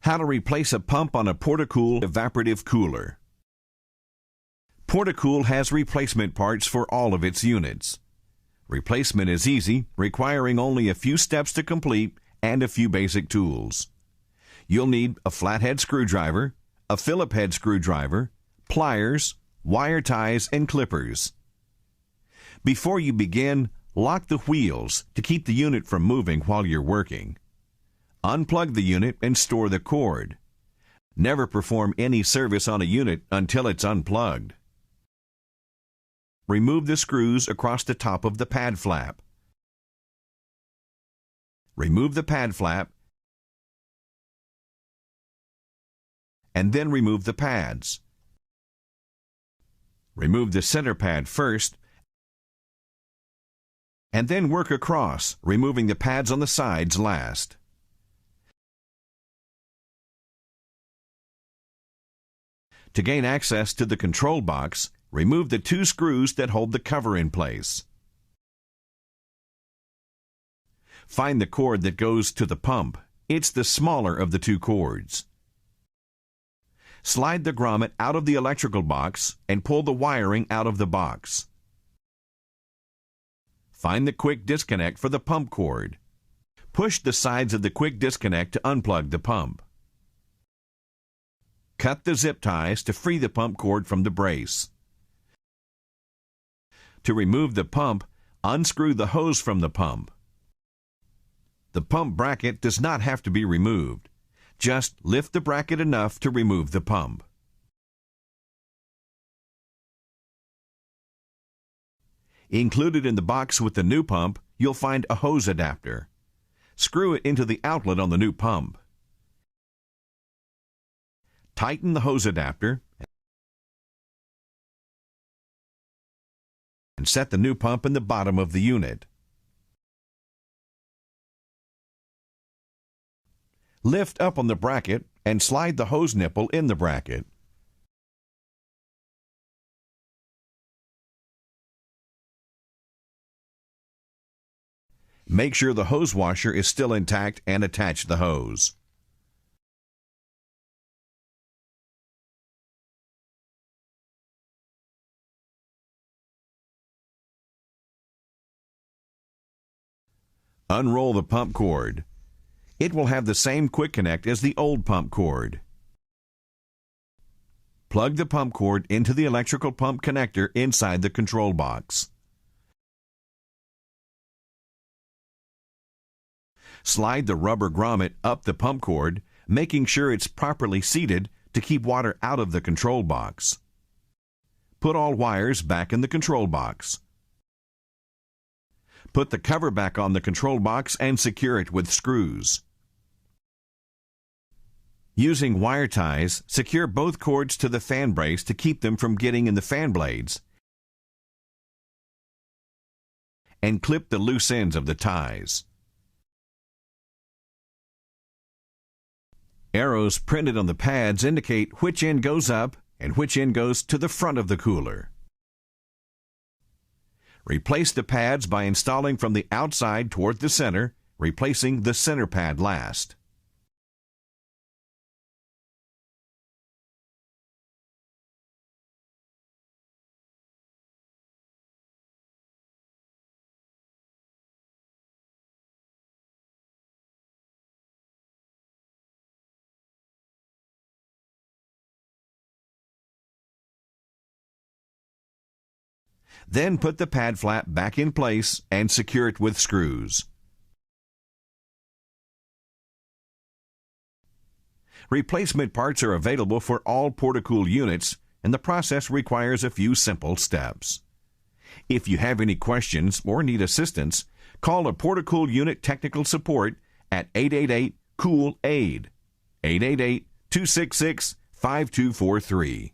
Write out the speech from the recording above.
How to replace a pump on a Portacool evaporative cooler. Portacool has replacement parts for all of its units. Replacement is easy, requiring only a few steps to complete and a few basic tools. You'll need a flathead screwdriver, a Phillip head screwdriver, pliers, wire ties, and clippers. Before you begin, lock the wheels to keep the unit from moving while you're working. Unplug the unit and store the cord. Never perform any service on a unit until it's unplugged. Remove the screws across the top of the pad flap. Remove the pad flap and then remove the pads. Remove the center pad first and then work across, removing the pads on the sides last. To gain access to the control box, remove the two screws that hold the cover in place. Find the cord that goes to the pump. It's the smaller of the two cords. Slide the grommet out of the electrical box and pull the wiring out of the box. Find the quick disconnect for the pump cord. Push the sides of the quick disconnect to unplug the pump. Cut the zip ties to free the pump cord from the brace. To remove the pump, unscrew the hose from the pump. The pump bracket does not have to be removed. Just lift the bracket enough to remove the pump. Included in the box with the new pump, you'll find a hose adapter. Screw it into the outlet on the new pump. Tighten the hose adapter and set the new pump in the bottom of the unit. Lift up on the bracket and slide the hose nipple in the bracket. Make sure the hose washer is still intact and attach the hose. Unroll the pump cord. It will have the same quick connect as the old pump cord. Plug the pump cord into the electrical pump connector inside the control box. Slide the rubber grommet up the pump cord, making sure it's properly seated to keep water out of the control box. Put all wires back in the control box. Put the cover back on the control box and secure it with screws. Using wire ties, secure both cords to the fan brace to keep them from getting in the fan blades, and clip the loose ends of the ties. Arrows printed on the pads indicate which end goes up and which end goes to the front of the cooler. Replace the pads by installing from the outside toward the center, replacing the center pad last. Then put the pad flap back in place and secure it with screws. Replacement parts are available for all Portacool units, and the process requires a few simple steps. If you have any questions or need assistance, call a Portacool unit technical support at 888-COOL-AID, 888-266-5243.